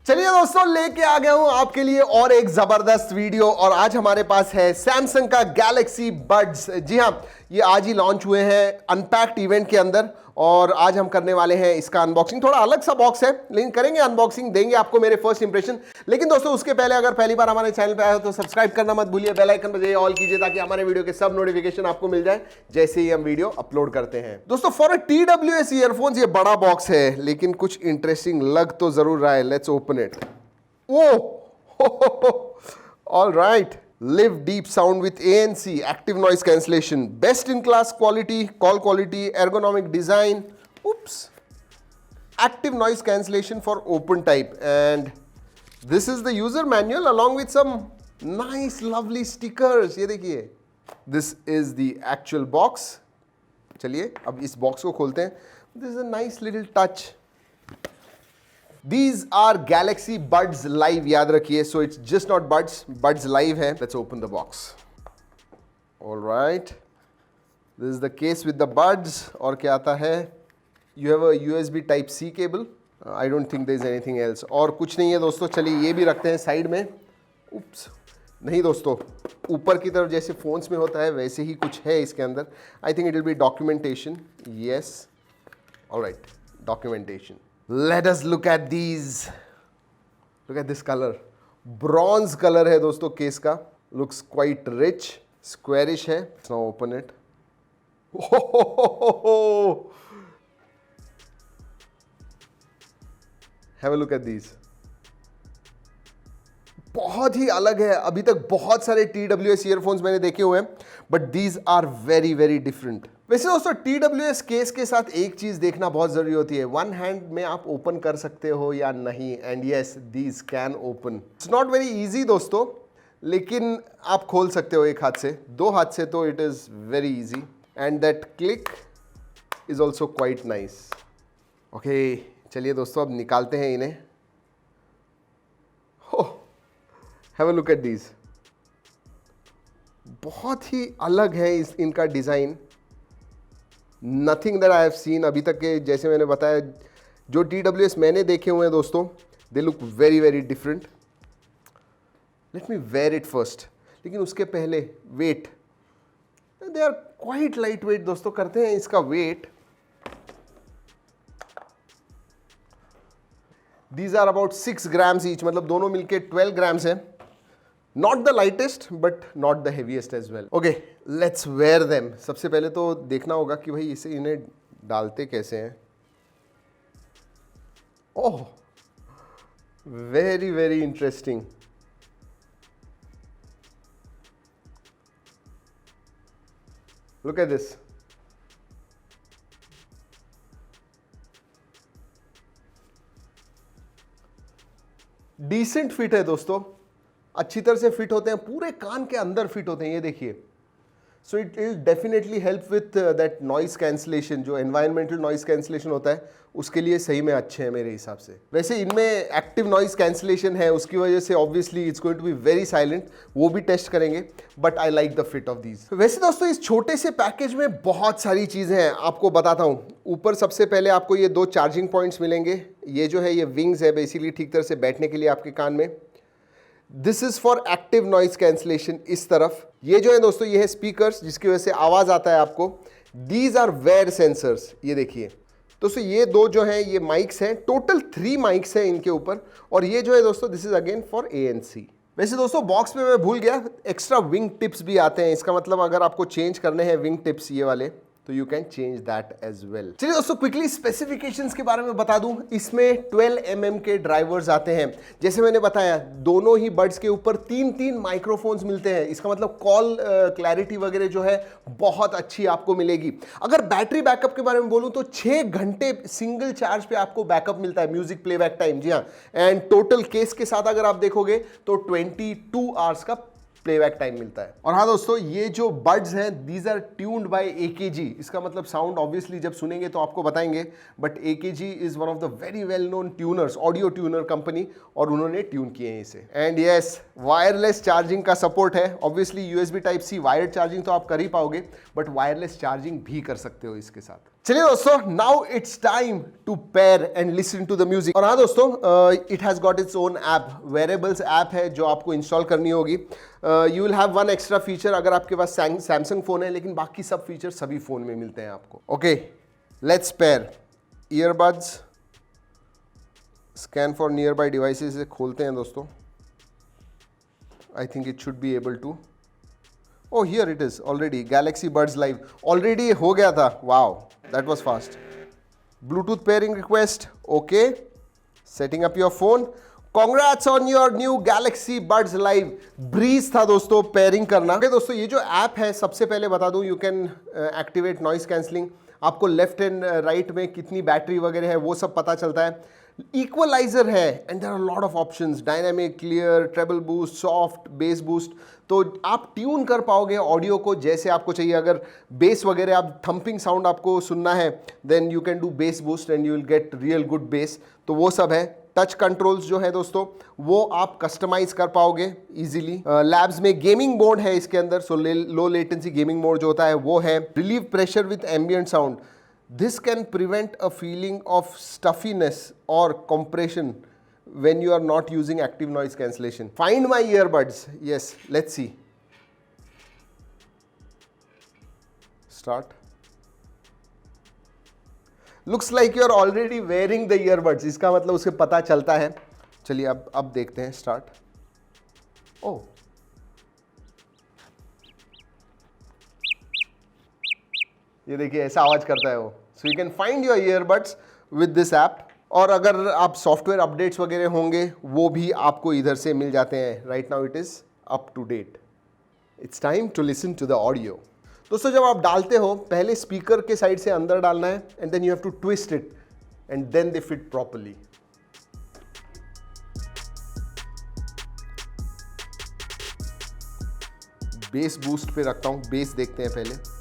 चलिए दोस्तों, लेके आ गया हूं आपके लिए और एक जबरदस्त वीडियो। और आज हमारे पास है सैमसंग का गैलेक्सी बड्स। जी हां, ये आज ही लॉन्च हुए हैं अनपैक्ड इवेंट के अंदर और आज हम करने वाले हैं इसका अनबॉक्सिंग। थोड़ा अलग सा बॉक्स है लेकिन करेंगे अनबॉक्सिंग, देंगे आपको मेरे फर्स्ट इंप्रेशन। लेकिन दोस्तों उसके पहले अगर पहली बार हमारे चैनल पे आए हो तो सब्सक्राइब करना मत भूलिए, बेल आइकन बजाइए, ऑल कीजिए ताकि हमारे वीडियो के सब नोटिफिकेशन आपको मिल जाए जैसे ही हम वीडियो अपलोड करते हैं। दोस्तों फॉर अ TWS ईयरफोन्स ये बड़ा बॉक्स है लेकिन कुछ इंटरेस्टिंग लग तो जरूर रहा है। Let's open it. Oh, all right. Live deep sound with ANC, active noise cancellation, best in class quality, call quality, ergonomic design. Oops. Active noise cancellation for open type. And this is the user manual along with some nice, lovely stickers. ये देखिए. This is the actual box. चलिए अब इस box को खोलते हैं. This is a nice little touch. These are Galaxy Buds Live, याद रखिए. So it's just not Buds, Buds Live है. Let's open the box. All right. This is the case with the Buds. और क्या आता है? You have a USB Type C cable. I don't think there is anything else. और कुछ नहीं है दोस्तों. चलिए ये भी रखते हैं साइड में. Oops. नहीं दोस्तों, ऊपर की तरफ जैसे फोन्स में होता है वैसे ही कुछ है इसके अंदर. I think it will be documentation. Yes. All right. Documentation. Let us look at these. Look at this color. Bronze color है दोस्तों केस का. Looks quite rich. Squarish है. Let's now open it. Have a look at these. बहुत ही अलग है. अभी तक बहुत सारे TWS ईयरफोन्स मैंने देखे हुए हैं but these are very very different. वैसे दोस्तों TWS केस के साथ एक चीज देखना बहुत जरूरी होती है. वन हैंड में आप ओपन कर सकते हो या नहीं. And yes, these can open. It's not very easy दोस्तों, लेकिन आप खोल सकते हो एक हाथ से. दो हाथ से तो it is very easy. And that click is also quite nice. Okay चलिए दोस्तों अब निकालते हैं इन्हें. Have a look at these. बहुत ही अलग है इनका design. Nothing that I have seen अभी तक के. जैसे मैंने बताया जो TWS मैंने देखे हुए हैं दोस्तों, they look very very different. Let me wear it first. लेकिन उसके पहले wait. They are quite light weight दोस्तों. करते हैं इसका weight. These are about 6 grams each, मतलब दोनों मिलके 12 grams है. Not the lightest but not the heaviest as well. Okay, let's wear them. सबसे पहले तो देखना होगा कि भाई इन्हें डालते कैसे हैं. ओह, very very interesting. Look at this. Decent fit है दोस्तों. अच्छी तरह से फिट होते हैं. पूरे कान के अंदर फिट होते हैं. ये देखिए. So it will definitely help with that noise cancellation. जो एनवायरमेंटल नॉइस कैंसलेशन होता है उसके लिए सही में अच्छे हैं मेरे हिसाब से. वैसे इनमें एक्टिव नॉइस कैंसलेशन है, उसकी वजह से obviously it's going to be very silent. वो भी टेस्ट करेंगे but I like the fit of these. वैसे दोस्तों इस छोटे से पैकेज में बहुत सारी चीज़ें हैं. आपको बताता हूँ. ऊपर सबसे पहले आपको ये 2 चार्जिंग पॉइंट्स मिलेंगे. ये जो है ये विंग्स है बेसिकली ठीक तरह से बैठने के लिए आपके कान में. This is for active noise cancellation. इस तरफ ये जो है दोस्तों ये है स्पीकर्स जिसकी वजह से आवाज आता है आपको. These are wear sensors. ये देखिए दोस्तों ये 2 जो है ये माइक्स हैं. टोटल 3 माइक्स हैं इनके ऊपर. और ये जो है दोस्तों this is again for ANC. वैसे दोस्तों बॉक्स में मैं भूल गया, एक्स्ट्रा विंग टिप्स भी आते हैं. इसका मतलब अगर आपको चेंज करने हैं विंग टिप्स ये वाले तो you can change that as well. चलिए दोस्तों क्विकली स्पेसिफिकेशंस के बारे में बता दूं. इसमें 12 mm के ड्राइवर्स आते हैं. जैसे मैंने बताया दोनों ही बड्स के ऊपर 3 माइक्रोफोन्स मिलते हैं. इसका मतलब कॉल क्लैरिटी वगैरह जो है बहुत अच्छी आपको मिलेगी. अगर बैटरी बैकअप के बारे में बोलूं तो 6 घंटे सिंगल चार्ज पे आपको बैकअप मिलता है. Music playback time. जी हाँ. एंड टोटल केस के साथ अगर आप देखोगे तो 22 आवर्स का प्लेबैक टाइम मिलता है. और हाँ दोस्तों ये जो बड्स हैं these are tuned by AKG. इसका मतलब साउंड ऑब्वियसली जब सुनेंगे तो आपको बताएंगे but AKG is one of the very well known tuners, audio tuner company, और उन्होंने ट्यून किए हैं इसे. एंड यस वायरलेस चार्जिंग का सपोर्ट है. Obviously USB Type C wired charging तो आप कर ही पाओगे बट वायरलेस चार्जिंग भी कर सकते हो इसके साथ. चलिए दोस्तों, now it's time to pair and listen to the music. और हाँ दोस्तों, it has got its own app, wearables app है जो आपको इंस्टॉल करनी होगी। You will have one extra feature अगर आपके पास सैमसंग फोन है, लेकिन बाकी सब फीचर सभी फोन में मिलते हैं आपको। Okay, let's pair. Earbuds, scan for nearby devices से खोलते हैं दोस्तों। I think it should be able to, oh here it is already, Galaxy Buds Live already हो गया था। wow, that was fast। Bluetooth pairing request, okay, setting up your phone, congrats on your new Galaxy Buds Live। Breeze था दोस्तों pairing करना। okay, दोस्तों ये जो app है, सबसे पहले बता दूं, you can activate noise cancelling. आपको लेफ्ट एंड राइट में कितनी बैटरी वगैरह है वो सब पता चलता है। इक्वलाइजर है and there are lot of options, dynamic, clear, treble boost, soft, bass boost. तो आप ट्यून कर पाओगे ऑडियो को जैसे आपको चाहिए। अगर बेस वगैरह आप थंपिंग साउंड आपको सुनना है, then you can do bass boost and you will get real good bass. तो वो सब है। टच कंट्रोल्स जो है दोस्तों वो आप कस्टमाइज कर पाओगे इजीली। लैब्स में गेमिंग मोड है इसके अंदर, सो लो लेटेंसी गेमिंग मोड जो होता है वो है। Relieve pressure with ambient sound, this can prevent a feeling of stuffiness or compression when you are not using active noise cancellation. Find my earbuds, yes, let's see. Start. Looks like you are already wearing the earbuds, इसका मतलब उसे पता चलता है। चलिए अब देखते हैं। स्टार्ट। ओह, ये देखिए ऐसा आवाज करता है वो। So you can find your earbuds with this app. और अगर आप सॉफ्टवेयर अपडेट्स वगैरह होंगे वो भी आपको इधर से मिल जाते हैं। Right now it is up to date. It's time to listen to the audio. दोस्तों जब आप डालते हो, पहले स्पीकर के साइड से अंदर डालना है and then you have to twist it and then they fit properly. Bass boost पे रखता हूं, बेस देखते हैं पहले।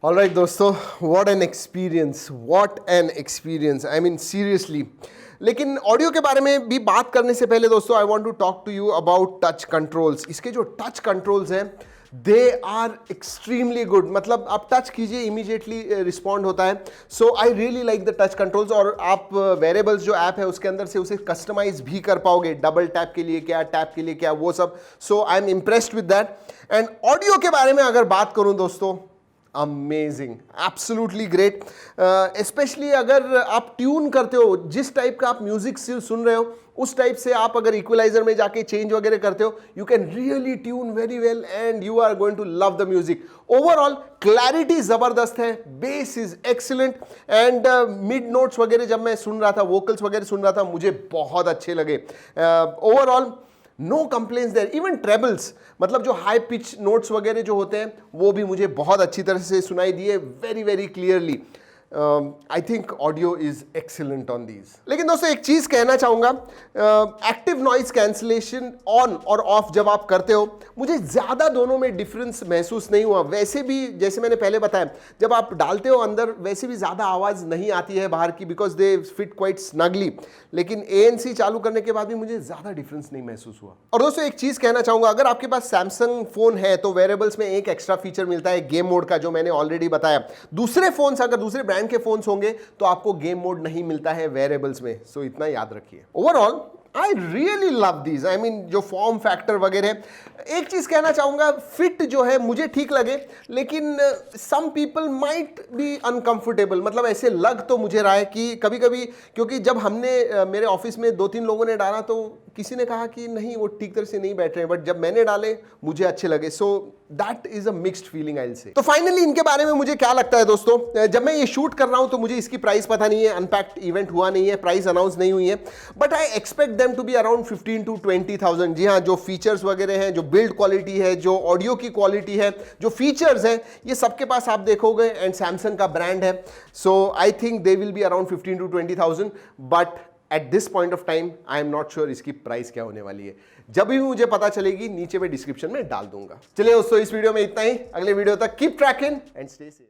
All right दोस्तों, what an experience, what an experience, I mean seriously। लेकिन ऑडियो के बारे में भी बात करने से पहले दोस्तों, I want to talk to you about touch controls. इसके जो टच कंट्रोल्स हैं दे आर एक्सट्रीमली गुड। मतलब आप टच कीजिए इमीडिएटली रिस्पॉन्ड होता है। So I really like the touch controls. और आप वेरेबल्स जो ऐप है उसके अंदर से उसे कस्टमाइज भी कर पाओगे, डबल टैप के लिए क्या, टैप के लिए क्या, वो सब। So I am impressed with that. And audio के बारे में अगर बात करूं दोस्तों, अमेजिंग, एब्सोल्युटली ग्रेट। स्पेशली अगर आप ट्यून करते हो, जिस टाइप का आप म्यूजिक सुन रहे हो उस टाइप से आप अगर इक्वलाइजर में जाके चेंज वगैरह करते हो, you can really tune very well and you are going to love the music. Overall clarity जबरदस्त है, bass is excellent and mid notes वगैरह जब मैं सुन रहा था, वोकल्स वगैरह सुन रहा था, मुझे बहुत अच्छे लगे। Overall no complaints there. Even trebles, मतलब जो हाई पिच नोट्स वगैरह जो होते हैं वो भी मुझे बहुत अच्छी तरह से सुनाई दिए, very very clearly. I think audio is excellent on these. लेकिन दोस्तों एक चीज कहना चाहूंगा, एक्टिव नॉइज कैंसिलेशन ऑन और ऑफ जब आप करते हो, मुझे ज्यादा दोनों में डिफरेंस महसूस नहीं हुआ। वैसे भी जैसे मैंने पहले बताया, जब आप डालते हो अंदर वैसे भी ज्यादा आवाज नहीं आती है बाहर की, because they fit quite snugly. लेकिन ANC चालू करने के बाद भी मुझे ज्यादा डिफरेंस नहीं महसूस हुआ। और दोस्तों एक चीज कहना चाहूंगा, अगर आपके पास सैमसंग फोन है तो वेरेबल्स में एक एक्स्ट्रा फीचर मिलता है गेम मोड का, जो मैंने ऑलरेडी बताया। दूसरे फोन, अगर दूसरे ब्रांड के फोन्स होंगे तो आपको गेम मोड नहीं मिलता है वेरेबल्स में। सो इतना याद रखिए। Overall I really love these. I mean जो फॉर्म फैक्टर वगैरह। एक चीज कहना चाहूंगा, फिट जो है मुझे ठीक लगे, लेकिन some people might be uncomfortable. मतलब ऐसे लग तो मुझे रहा है कि कभी कभी, क्योंकि जब हमने मेरे ऑफिस में 2-3 लोगों ने डाला तो किसी ने कहा कि नहीं वो ठीक तरह से नहीं बैठ रहे हैं, बट जब मैंने डाले मुझे अच्छे लगे। So that is a mixed feeling I will say. तो फाइनली इनके बारे में मुझे क्या लगता है दोस्तों, जब मैं ये शूट कर रहा हूं तो मुझे इसकी प्राइस पता नहीं है, अनपैक्ड इवेंट हुआ नहीं है, प्राइस अनाउंस नहीं हुई है, but I expect them to be around 15 to 20,000। जी हाँ, जो फीचर्स वगैरह हैं, जो बिल्ड क्वालिटी है, जो ऑडियो की क्वालिटी है, जो फीचर्स हैं, ये सबके पास आप देखोगे एंड सैमसंग का ब्रांड है। So I think they will be around 15 to 20,000, but at this point of time I am not sure इसकी प्राइस क्या होने वाली है। जब भी मुझे पता चलेगी नीचे मैं डिस्क्रिप्शन में डाल दूंगा। चलिए दोस्तों इस वीडियो में इतना ही। अगले वीडियो तक keep trekking and stay safe.